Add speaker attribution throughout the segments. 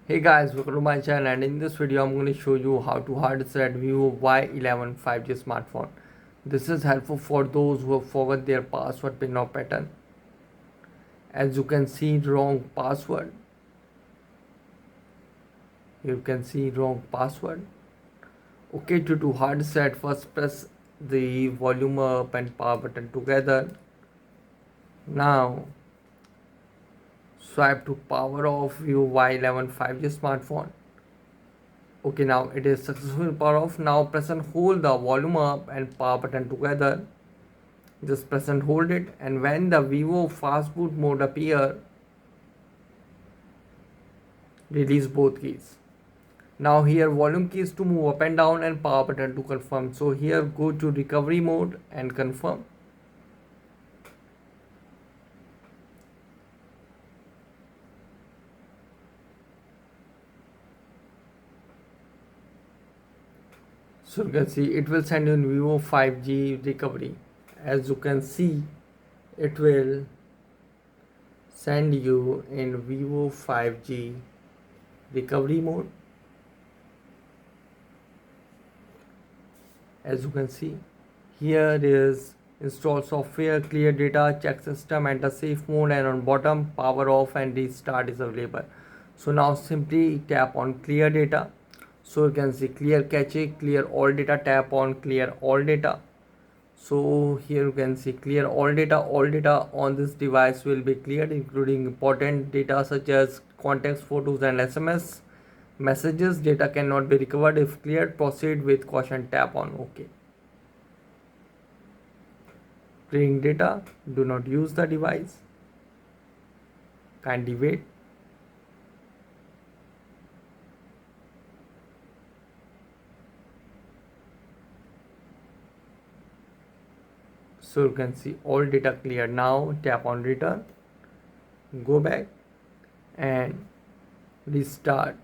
Speaker 1: Hey guys, welcome to my channel, and in this video I'm going to show you how to hard reset Vivo Y11 5G smartphone. This is helpful for those who have forgot their password pin or pattern. As you can see, wrong password. You can see wrong password. Okay, to do hard reset, first press the volume up and power button together. Now swipe to power off Vivo Y11 5G smartphone. Okay, now it is successful power off. Now press and hold the volume up and power button together. Just press and hold it, and when the Vivo fast boot mode appear, release both keys. Now here volume keys to move up and down and power button to confirm. So here go to recovery mode and confirm. So you can see it will send you in Vivo 5G recovery. As you can see, it will send you in Vivo 5G recovery mode. As you can see, here is install software, clear data, check system, enter safe mode, and on bottom power off and restart is available. So now simply tap on clear data. So you can see clear cache, clear all data, tap on clear all data. So here you can see clear all data on this device will be cleared, including important data such as contacts, photos and SMS messages. Data cannot be recovered if cleared. Proceed with caution, tap on OK. Clearing data, do not use the device, kindly wait. So you can see all data clear. Now tap on return, go back and restart.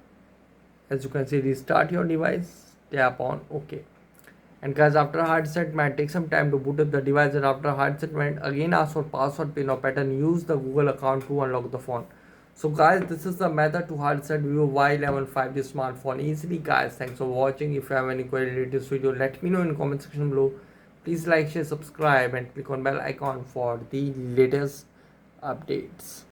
Speaker 1: As you can see, restart your device, tap on OK. And guys, after hard reset might take some time to boot up the device, and after hard reset might again ask for password, pin or pattern. Use the Google account to unlock the phone. So guys, this is the method to hard reset Vivo Y11 5G smartphone easily. Guys, thanks for watching. If you have any query related to this video, let me know in the comment section below. Please like, share, subscribe and click on bell icon for the latest updates.